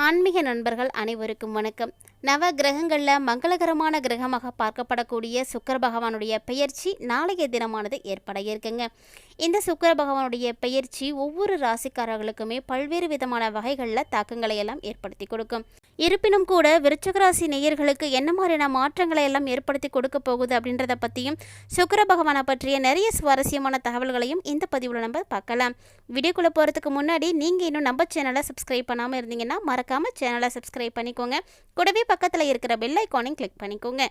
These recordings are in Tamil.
ஆன்மீக நண்பர்கள் அனைவருக்கும் வணக்கம். நவ கிரகங்களில் மங்களகரமான கிரகமாக பார்க்கப்படக்கூடிய சுக்கிர பகவானுடைய பெயர்ச்சி நாளைய தினமானது ஏற்பட இருக்குங்க. இந்த சுக்கிர பகவானுடைய பெயர்ச்சி ஒவ்வொரு ராசிக்காரர்களுக்குமே பல்வேறு விதமான வகைகளில் தாக்கங்களை எல்லாம் ஏற்படுத்தி கொடுக்கும். இருப்பினும் கூட விருச்சிக ராசி நேயர்களுக்கு என்ன மாதிரியான மாற்றங்களை எல்லாம் ஏற்படுத்தி கொடுக்க போகுது அப்படின்றத பற்றியும் சுக்கிர பகவானை பற்றிய நிறைய சுவாரஸ்யமான தகவல்களையும் இந்த பதிவில் நம்ம பார்க்கலாம். வீடியோக்குள்ளே போகிறதுக்கு முன்னாடி நீங்கள் இன்னும் நம்ம சேனலை சப்ஸ்கிரைப் பண்ணாமல் இருந்தீங்கன்னா மறக்காமல் சேனலை சப்ஸ்கிரைப் பண்ணிக்கோங்க. கூடவே பக்கத்தில் இருக்கிற பெல் ஐக்கானையும் கிளிக் பண்ணிக்கோங்க.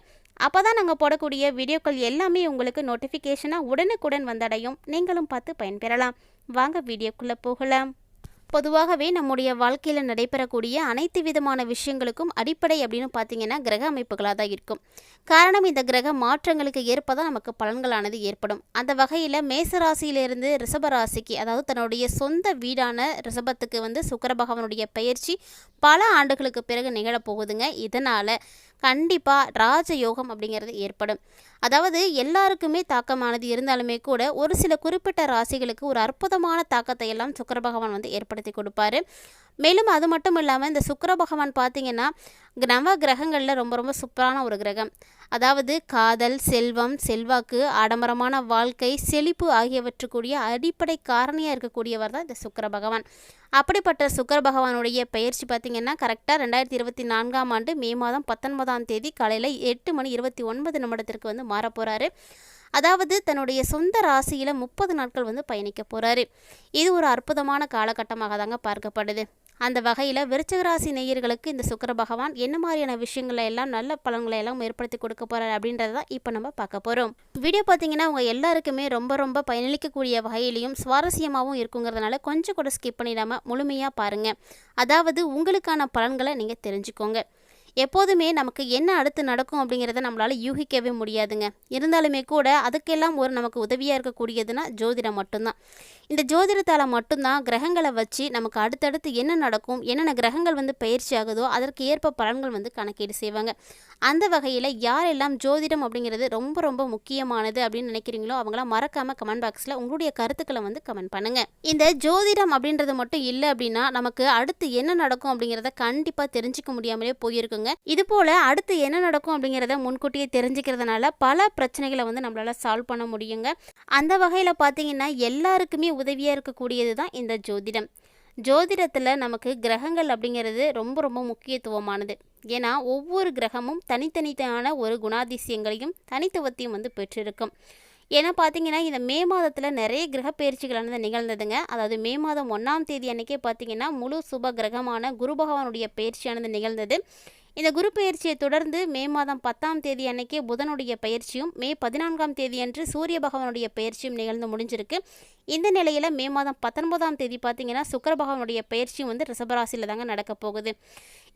அப்போ தான் நாங்கள் போடக்கூடிய வீடியோக்கள் எல்லாமே உங்களுக்கு நோட்டிஃபிகேஷனாக உடனுக்குடன் வந்தடையும். நீங்களும் பார்த்து பயன்பெறலாம். வாங்க வீடியோக்குள்ளே போகலாம். பொதுவாகவே நம்முடைய வாழ்க்கையில் நடைபெறக்கூடிய அனைத்து விதமான விஷயங்களுக்கும் அடிப்படை அப்படின்னு பார்த்தீங்கன்னா கிரக அமைப்புகளாக தான் இருக்கும். காரணம், இந்த கிரக மாற்றங்களுக்கு ஏற்பதான் நமக்கு பலன்களானது ஏற்படும். அந்த வகையில் மேசராசியிலிருந்து ரிஷபராசிக்கு, அதாவது தன்னுடைய சொந்த வீடான ரிஷபத்துக்கு சுக்கிர பகவானுடைய பெயர்ச்சி பல ஆண்டுகளுக்கு பிறகு நிகழப்போகுதுங்க. இதனால் கண்டிப்பாக ராஜயோகம் அப்படிங்கிறது ஏற்படும். அதாவது எல்லாருக்குமே தாக்கமானது இருந்தாலுமே கூட ஒரு சில குறிப்பிட்ட ராசிகளுக்கு ஒரு அற்புதமான தாக்கத்தை எல்லாம் சுக்கிர பகவான் ஏற்படுத்தி கொடுப்பாரு. மேலும் அது மட்டும் இல்லாமல் இந்த சுக்கிர பகவான் பார்த்திங்கன்னா நவ கிரகங்களில் ரொம்ப ரொம்ப சூப்பரான ஒரு கிரகம். அதாவது காதல், செல்வம், செல்வாக்கு, ஆடம்பரமான வாழ்க்கை, செழிப்பு ஆகியவற்றுக்குரிய அடிப்படை காரணியாக இருக்கக்கூடியவர் தான் இந்த சுக்கிர பகவான். அப்படிப்பட்ட சுக்கிர பகவானுடைய பெயர்ச்சி பார்த்திங்கன்னா கரெக்டாக 2024 ஆண்டு மே மாதம் 19ஆம் தேதி காலையில் 8:29 மாறப்போகிறாரு. அதாவது தன்னுடைய சொந்த ராசியில் 30 நாட்கள் பயணிக்க போகிறாரு. இது ஒரு அற்புதமான காலகட்டமாக தாங்க பார்க்கப்படுது. அந்த வகையில் விருச்சிக ராசி நேயர்களுக்கு இந்த சுக்கிர பகவான் என்ன மாதிரியான விஷயங்களை எல்லாம் நல்ல பலன்களை எல்லாம் ஏற்படுத்தி கொடுக்க போகிறார் அப்படின்றத தான் இப்போ நம்ம பார்க்க போகிறோம். வீடியோ பார்த்தீங்கன்னா உங்கள் எல்லாருக்குமே ரொம்ப ரொம்ப பயனளிக்கக்கூடிய வகையிலையும் சுவாரஸ்யமாகவும் இருக்குங்கிறதுனால கொஞ்சம் கூட ஸ்கிப் பண்ணிடாமல் முழுமையாக பாருங்கள். அதாவது உங்களுக்கான பலன்களை நீங்கள் தெரிஞ்சுக்கோங்க. எப்போதுமே நமக்கு என்ன அடுத்து நடக்கும் அப்படிங்கிறத நம்மளால் யூகிக்கவே முடியாதுங்க. இருந்தாலுமே கூட அதுக்கெல்லாம் நமக்கு உதவியாக இருக்கக்கூடியதுன்னா ஜோதிடம் மட்டும்தான். இந்த ஜோதிடத்தால் மட்டும்தான் கிரகங்களை வச்சு நமக்கு அடுத்தடுத்து என்ன நடக்கும், என்னென்ன கிரகங்கள் பயிற்சி ஆகுதோ அதற்கு ஏற்ப பலன்கள் கணக்கீடு செய்வாங்க. அந்த வகையில் யாரெல்லாம் ஜோதிடம் அப்படிங்கிறது ரொம்ப ரொம்ப முக்கியமானது அப்படின்னு நினைக்கிறீங்களோ அவங்களாம் மறக்காமல் கமெண்ட் பாக்ஸில் உங்களுடைய கருத்துக்களை கமெண்ட் பண்ணுங்கள். இந்த ஜோதிடம் அப்படின்றது மட்டும் இல்லை அப்படின்னா நமக்கு அடுத்து என்ன நடக்கும் அப்படிங்கிறத கண்டிப்பாக தெரிஞ்சிக்க முடியாமலே போயிருக்குங்க. இது போல அடுத்து என்ன நடக்கும் அப்படிங்கிறத முன்கூட்டியே தெரிஞ்சுக்கிறதுனால பல பிரச்சனைகளை நம்மளால சால்வ் பண்ண முடியுங்க. அந்த வகையில் பார்த்தீங்கன்னா எல்லாருக்குமே உதவியாக இருக்கக்கூடியது தான் இந்த ஜோதிடம். ஜோதிடத்தில் நமக்கு கிரகங்கள் அப்படிங்கிறது ரொம்ப ரொம்ப முக்கியத்துவமானது. ஏன்னா ஒவ்வொரு கிரகமும் தனித்தனியான ஒரு குணாதிசயங்களையும் தனித்துவத்தையும் பெற்றிருக்கும். ஏன்னா பார்த்தீங்கன்னா இந்த மே மாதத்தில் நிறைய கிரக பயிற்சிகளானது நிகழ்ந்ததுங்க. அதாவது மே மாதம் 1ஆம் தேதி அன்றைக்கே பார்த்தீங்கன்னா முழு சுப கிரகமான குரு பகவானுடைய பயிற்சியானது நிகழ்ந்தது. இந்த குரு பயிற்சியை தொடர்ந்து மே மாதம் 10ஆம் தேதி அன்னைக்கு புதனுடைய பயிற்சியும், மே 14ஆம் தேதி அன்று சூரிய பகவானுடைய பயிற்சியும் நிகழ்ந்து முடிஞ்சிருக்கு. இந்த நிலையில் மே மாதம் 19ஆம் தேதி பார்த்தீங்கன்னா சுக்கிர பகவானுடைய பயிற்சியும் ரிஷபராசியில் தாங்க நடக்க போகுது.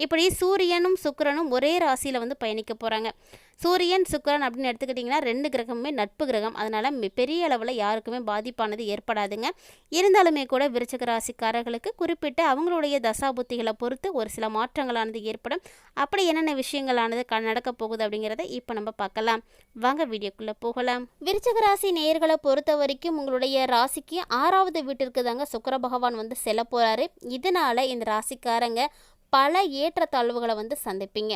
இப்படி சூரியனும் சுக்கிரனும் ஒரே ராசியில் பயணிக்க போகிறாங்க. சூரியன் சுக்கிரன் அப்படின்னு எடுத்துக்கிட்டிங்கன்னா 2 கிரகமுமே நட்பு கிரகம். அதனால் பெரிய அளவில் யாருக்குமே பாதிப்பானது ஏற்படாதுங்க. இருந்தாலுமே கூட விருச்சிக ராசிக்காரர்களுக்கு குறிப்பிட்ட அவங்களுடைய தசாபுத்திகளை பொறுத்து ஒரு சில மாற்றங்களானது ஏற்படும். அப்படி என்னென்ன விஷயங்களானது நடக்க போகுது அப்படிங்கிறத இப்போ நம்ம பார்க்கலாம். வாங்க வீடியோக்குள்ளே போகலாம். விருச்சிக ராசி நேயர்களை பொறுத்த வரைக்கும் உங்களுடைய ராசிக்கு 6வது வீட்டிற்கு தாங்க சுக்கிர பகவான் செல்ல போகிறாரு. இதனால் இந்த ராசிக்காரங்க பல ஏற்றத்தாழ்வுகளை சந்திப்பீங்க.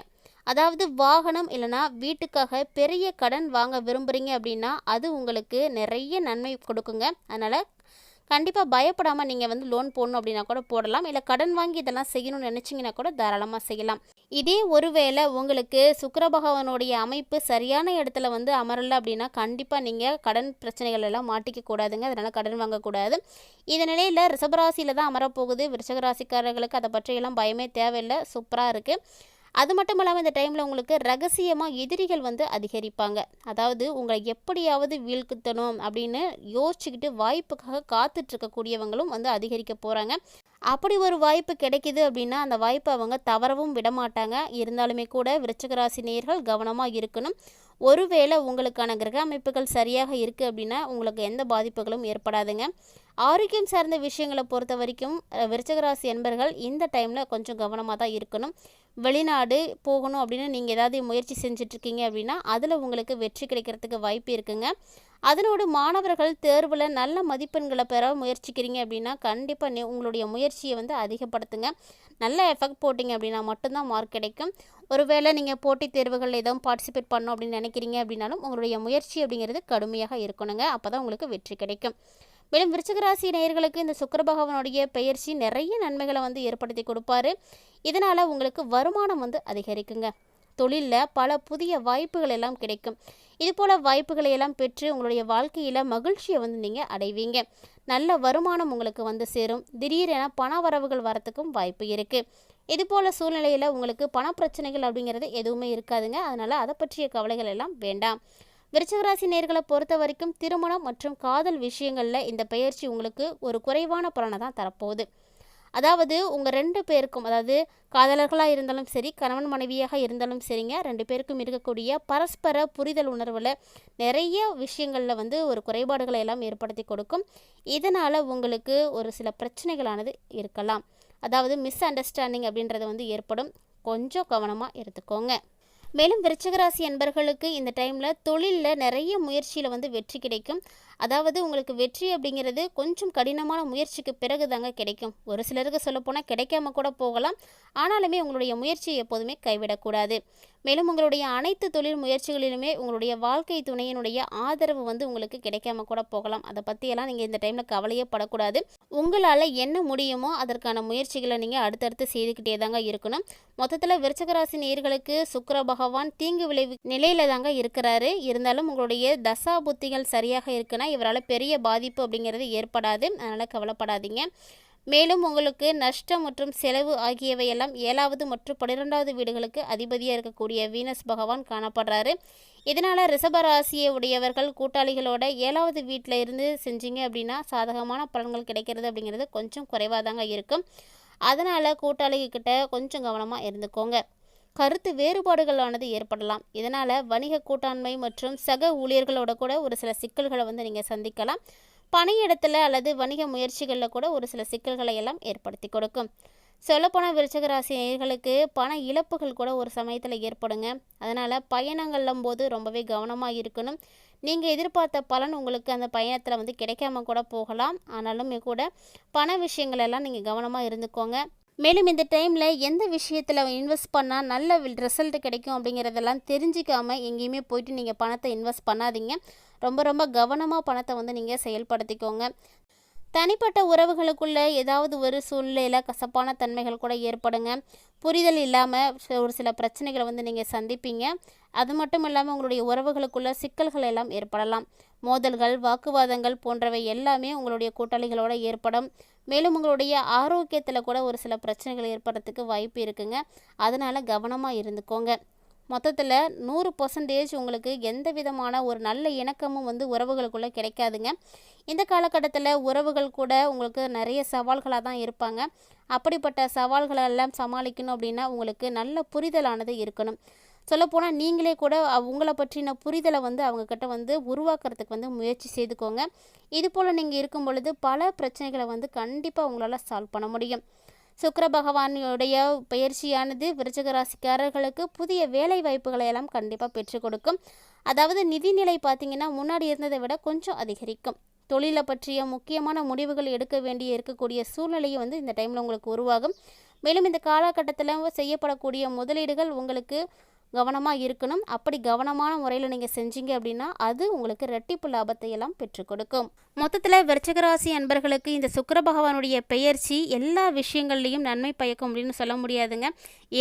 அதாவது வாகனம் இல்லைனா வீட்டுக்காக பெரிய கடன் வாங்க விரும்புகிறீங்க அப்படின்னா அது உங்களுக்கு நிறைய நன்மை கொடுக்குங்க. அதனால் கண்டிப்பாக பயப்படாமல் நீங்கள் லோன் போடணும் அப்படின்னா கூட போடலாம். இல்லை கடன் வாங்கி இதெல்லாம் செய்யணும்னு நினச்சிங்கன்னா கூட தாராளமாக செய்யலாம். இதே ஒருவேளை உங்களுக்கு சுக்கிர பகவானுடைய அமைப்பு சரியான இடத்துல அமரலை அப்படின்னா கண்டிப்பாக நீங்கள் கடன் பிரச்சனைகள் எல்லாம் மாட்டிக்க கூடாதுங்க. அதனால் கடன் வாங்கக்கூடாது. இந்த நிலையில் ரிஷபராசியில் தான் அமரப்போகுது. விருச்சிக ராசிக்காரர்களுக்கு அதை பற்றியெல்லாம் பயமே தேவையில்லை. சூப்பராக இருக்குது. அது மட்டும் இல்லாமல் இந்த டைமில் உங்களுக்கு ரகசியமாக எதிரிகள் அதிகரிப்பாங்க. அதாவது உங்களை எப்படியாவது வீழ்த்தணும் அப்படின்னு யோசிச்சுக்கிட்டு வாய்ப்புக்காக காத்துட்ருக்கக்கூடியவங்களும் அதிகரிக்க போகிறாங்க. அப்படி ஒரு வாய்ப்பு கிடைக்கிது அப்படின்னா அந்த வாய்ப்பை அவங்க தவறவும் விடமாட்டாங்க. இருந்தாலுமே கூட விருச்சிக ராசி நேயர்கள் கவனமாக இருக்கணும். ஒருவேளை உங்களுக்கான கிரக அமைப்புகள் சரியாக இருக்குது அப்படின்னா உங்களுக்கு எந்த பாதிப்புகளும் ஏற்படாதுங்க. ஆரோக்கியம் சார்ந்த விஷயங்களை பொறுத்த வரைக்கும் விருச்சிக ராசி என்பர்கள் இந்த டைமில் கொஞ்சம் கவனமாக தான் இருக்கணும். வெளிநாடு போகணும் அப்படின்னு நீங்கள் ஏதாவது முயற்சி செஞ்சிட்ருக்கீங்க அப்படின்னா அதில் உங்களுக்கு வெற்றி கிடைக்கிறதுக்கு வாய்ப்பு இருக்குங்க. அதனோடு மாணவர்கள் தேர்வில் நல்ல மதிப்பெண்களை பெற முயற்சிக்கிறீங்க அப்படின்னா கண்டிப்பாக உங்களுடைய முயற்சியை வந்து அதிகப்படுத்துங்க. நல்ல எஃபெக்ட் போட்டிங்க அப்படின்னா மட்டும்தான் மார்க் கிடைக்கும். ஒருவேளை நீங்கள் போட்டித் தேர்வுகளில் எதுவும் பார்ட்டிசிபேட் பண்ணணும் அப்படின்னு நினைக்கிறீங்க அப்படின்னாலும் உங்களுடைய முயற்சி அப்படிங்கிறது கடுமையாக இருக்கணுங்க. அப்போ தான் உங்களுக்கு வெற்றி கிடைக்கும். மேலும் விருச்சிக ராசி நேயர்களுக்கு இந்த சுக்கிர பகவானுடைய பெயர்ச்சி நிறைய நன்மைகளை வந்து ஏற்படுத்தி கொடுப்பாரு. இதனால் உங்களுக்கு வருமானம் வந்து அதிகரிக்குங்க. தொழிலில் பல புதிய வாய்ப்புகள் எல்லாம் கிடைக்கும். இதுபோல் வாய்ப்புகளை எல்லாம் பெற்று உங்களுடைய வாழ்க்கையில் மகிழ்ச்சியை வந்து நீங்கள் அடைவீங்க. நல்ல வருமானம் உங்களுக்கு வந்து சேரும். திடீரென பண வரவுகள் வரத்துக்கும் வாய்ப்பு இருக்குது. இதுபோல் சூழ்நிலையில் உங்களுக்கு பணப்பிரச்சனைகள் அப்படிங்கிறது எதுவுமே இருக்காதுங்க. அதனால் அதை பற்றிய கவலைகள் எல்லாம் வேண்டாம். விருச்சிகராசி நேர்களை பொறுத்த வரைக்கும் திருமணம் மற்றும் காதல் விஷயங்களில் இந்த பெயர்ச்சி உங்களுக்கு ஒரு குறைவான பலனை தான் தரப்போகுது. அதாவது உங்கள் 2 பேருக்கும், அதாவது காதலர்களாக இருந்தாலும் சரி, கணவன் மனைவியாக இருந்தாலும் சரிங்க, 2 பேருக்கும் இருக்கக்கூடிய பரஸ்பர புரிதல் உணர்வில் நிறைய விஷயங்களில் வந்து ஒரு குறைபாடுகளை எல்லாம் ஏற்படுத்தி கொடுக்கும். இதனால் உங்களுக்கு ஒரு சில பிரச்சனைகளானது இருக்கலாம். அதாவது மிஸ் அண்டர்ஸ்டாண்டிங் அப்படின்றது வந்து ஏற்படும். கொஞ்சம் கவனமாக எடுத்துக்கோங்க. மேலும் விருச்சிகராசி என்பர்களுக்கு இந்த டைமில் தொழிலில் நிறைய முயற்சியில் வந்து வெற்றி கிடைக்கும். அதாவது உங்களுக்கு வெற்றி அப்படிங்கிறது கொஞ்சம் கடினமான முயற்சிக்கு பிறகு தாங்க கிடைக்கும். ஒரு சிலருக்கு சொல்லப்போனால் கிடைக்காம கூட போகலாம். ஆனாலுமே உங்களுடைய முயற்சியை எப்போதுமே கைவிடக்கூடாது. மேலும் உங்களுடைய அனைத்து தொழில் முயற்சிகளிலுமே உங்களுடைய வாழ்க்கை துணையினுடைய ஆதரவு வந்து உங்களுக்கு கிடைக்காம கூட போகலாம். அதை பற்றியெல்லாம் நீங்கள் இந்த டைமில் கவலையே படக்கூடாது. உங்களால் என்ன முடியுமோ அதற்கான முயற்சிகளை நீங்கள் அடுத்தடுத்து செய்துக்கிட்டே தாங்க இருக்கணும். மொத்தத்தில் விருச்சிகராசி நேயர்களுக்கு சுக்கிர பகவான் தீங்கு விளைவு நிலையில தாங்க இருக்கிறாரு. இருந்தாலும் உங்களுடைய தசா புத்திகள் சரியாக இருக்குன்னா இவரால் பெரிய பாதிப்பு அப்படிங்கிறது ஏற்படாது. அதனால் கவலைப்படாதீங்க. மேலும் உங்களுக்கு நஷ்டம் மற்றும் செலவு ஆகியவையெல்லாம் 7வது மற்றும் 12வது வீடுகளுக்கு அதிபதியாக இருக்கக்கூடிய வீனஸ் பகவான் காணப்படுறாரு. இதனால் ரிஷபராசியை உடையவர்கள் கூட்டாளிகளோட 7வது வீட்டில் இருந்து செஞ்சீங்க அப்படின்னா சாதகமான பலன்கள் கிடைக்கிறது அப்படிங்கிறது கொஞ்சம் குறைவாக தாங்க இருக்கும். அதனால் கூட்டாளிகிட்ட கொஞ்சம் கவனமாக இருந்துக்கோங்க. கருத்து வேறுபாடுகளானது ஏற்படலாம். இதனால் வணிக கூட்டாண்மை மற்றும் சக ஊழியர்களோட கூட ஒரு சில சிக்கல்களை வந்து நீங்கள் சந்திக்கலாம். பணியிடத்தில் அல்லது வணிக முயற்சிகளில் கூட ஒரு சில சிக்கல்களை எல்லாம் ஏற்படுத்தி கொடுக்கும். சொல்லப்போனால் விருச்சிக ராசி நேயர்களுக்கு பண இழப்புகள் கூட ஒரு சமயத்தில் ஏற்படுங்க. அதனால் பயணங்களும் போது ரொம்பவே கவனமாக இருக்கணும். நீங்கள் எதிர்பார்த்த பலன் உங்களுக்கு அந்த பயணத்தில் வந்து கிடைக்காம கூட போகலாம். ஆனாலுமே கூட பண விஷயங்கள் எல்லாம் நீங்கள் கவனமாக இருந்துக்கோங்க. மேலும் இந்த டைமில் எந்த விஷயத்தில் இன்வெஸ்ட் பண்ணால் நல்ல ரிசல்ட் கிடைக்கும் அப்படிங்கிறதெல்லாம் தெரிஞ்சிக்காமல் எங்கேயுமே போயிட்டு நீங்கள் பணத்தை இன்வெஸ்ட் பண்ணாதீங்க. ரொம்ப ரொம்ப கவனமாக பணத்தை வந்து நீங்கள் செயல்படுத்திக்கோங்க. தனிப்பட்ட உறவுகளுக்குள்ளே ஏதாவது ஒரு சூழ்நிலையில் கசப்பான தன்மைகள் கூட ஏற்படுங்க. புரிதல் இல்லாமல் ஒரு சில பிரச்சனைகளை வந்து நீங்கள் சந்திப்பீங்க. அது மட்டும் இல்லாமல் உங்களுடைய உறவுகளுக்குள்ள சிக்கல்கள் எல்லாம் ஏற்படலாம். மோதல்கள், வாக்குவாதங்கள் போன்றவை எல்லாமே உங்களுடைய கூட்டாளிகளோடு ஏற்படும். மேலும் உங்களுடைய ஆரோக்கியத்தில் கூட ஒரு சில பிரச்சனைகள் ஏற்படுறதுக்கு வாய்ப்பு இருக்குங்க. அதனால் கவனமாக இருந்துக்கோங்க. மொத்தத்தில் 100% உங்களுக்கு எந்த விதமான ஒரு நல்ல இணக்கமும் வந்து உறவுகளுக்குள்ளே கிடைக்காதுங்க. இந்த காலகட்டத்தில் உறவுகள் கூட உங்களுக்கு நிறைய சவால்களாக தான் இருப்பாங்க. அப்படிப்பட்ட சவால்களை எல்லாம் சமாளிக்கணும் அப்படின்னா உங்களுக்கு நல்ல புரிதலானது இருக்கணும். சொல்லப்போனால் நீங்களே கூட உங்களை பற்றின புரிதலை வந்து அவங்கக்கிட்ட வந்து உருவாக்குறதுக்கு வந்து முயற்சி செய்துக்கோங்க. இது போல் நீங்கள் இருக்கும் பொழுது பல பிரச்சனைகளை வந்து கண்டிப்பாக உங்களால் சால்வ் பண்ண முடியும். சுக்கிர பகவானுடைய பயிற்சியானது விருச்சிக ராசிக்காரர்களுக்கு புதிய வேலை வாய்ப்புகளை எல்லாம் கண்டிப்பாக பெற்றுக் கொடுக்கும். அதாவது நிதிநிலை பார்த்திங்கன்னா முன்னாடி இருந்ததை விட கொஞ்சம் அதிகரிக்கும். தொழிலை பற்றிய முக்கியமான முடிவுகள் எடுக்க வேண்டிய இருக்கக்கூடிய சூழ்நிலையும் வந்து இந்த டைமில் உங்களுக்கு உருவாகும். மேலும் இந்த காலகட்டத்தில் செய்யப்படக்கூடிய முதலீடுகள் உங்களுக்கு கவனமாக இருக்கணும். அப்படி கவனமான முறையில் நீங்கள் செஞ்சீங்க அப்படின்னா அது உங்களுக்கு ரெட்டிப்பு லாபத்தை எல்லாம் பெற்றுக் கொடுக்கும். மொத்தத்தில் விருச்சிக ராசி அன்பர்களுக்கு இந்த சுக்கிர பகவானுடைய பெயர்ச்சி எல்லா விஷயங்கள்லையும் நன்மை பயக்கும் அப்படின்னு சொல்ல முடியாதுங்க.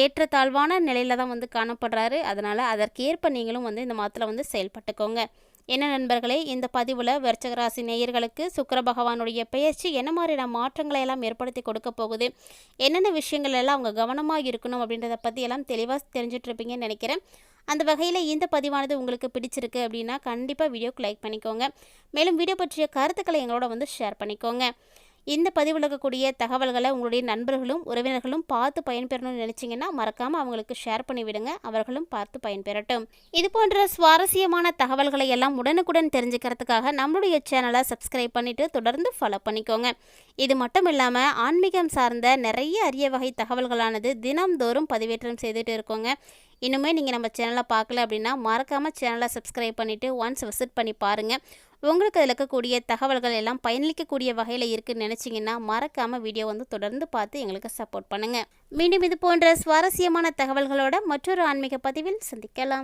ஏற்றத்தாழ்வான நிலையில தான் வந்து காணப்படுறாரு. அதனால் அதற்கேற்ப நீங்களும் வந்து இந்த மாதத்தில் வந்து செயல்பட்டுக்கோங்க. என்ன நண்பர்களே, இந்த பதிவில் விருச்சிக ராசி நேயர்களுக்கு சுக்கிர பகவானுடைய பெயர்ச்சி என்ன மாதிரியான மாற்றங்களை எல்லாம் ஏற்படுத்தி கொடுக்க போகுது, என்னென்ன விஷயங்கள் எல்லாம் அவங்க கவனமாக இருக்கணும் அப்படின்றத பற்றி எல்லாம் தெளிவாக தெரிஞ்சிட்ருப்பீங்கன்னு நினைக்கிறேன். அந்த வகையில் இந்த பதிவானது உங்களுக்கு பிடிச்சிருக்கு அப்படின்னா கண்டிப்பாக வீடியோக்கு லைக் பண்ணிக்கோங்க. மேலும் வீடியோ பற்றிய கருத்துக்களை எங்களோட வந்து ஷேர் பண்ணிக்கோங்க. இந்த பதிவில் இருக்கக்கூடிய தகவல்களை உங்களுடைய நண்பர்களும் உறவினர்களும் பார்த்து பயன்பெறணும்னு நினச்சிங்கன்னா மறக்காமல் அவங்களுக்கு ஷேர் பண்ணிவிடுங்க. அவர்களும் பார்த்து பயன்பெறட்டும். இது போன்ற சுவாரஸ்யமான தகவல்களை எல்லாம் உடனுக்குடன் தெரிஞ்சுக்கிறதுக்காக நம்மளுடைய சேனலை சப்ஸ்கிரைப் பண்ணிவிட்டு தொடர்ந்து ஃபாலோ பண்ணிக்கோங்க. இது மட்டும் இல்லாமல் ஆன்மீகம் சார்ந்த நிறைய அரிய வகை தகவல்களானது தினம்தோறும் பதிவேற்றம் செய்துட்டு இருக்கோங்க. இன்னுமே நீங்கள் நம்ம சேனலை பார்க்கல அப்படின்னா மறக்காமல் சேனலை சப்ஸ்கிரைப் பண்ணிவிட்டு ஒன்ஸ் விசிட் பண்ணி பாருங்கள். உங்களுக்கு அதில் இருக்கக்கூடிய தகவல்கள் எல்லாம் பயனளிக்கக்கூடிய வகையில் இருக்குதுன்னு நினச்சிங்கன்னா மறக்காமல் வீடியோ தொடர்ந்து பார்த்து எங்களுக்கு சப்போர்ட் பண்ணுங்கள். மீண்டும் இது போன்ற சுவாரஸ்யமான தகவல்களோட மற்றொரு ஆன்மீக பதிவில் சந்திக்கலாம்.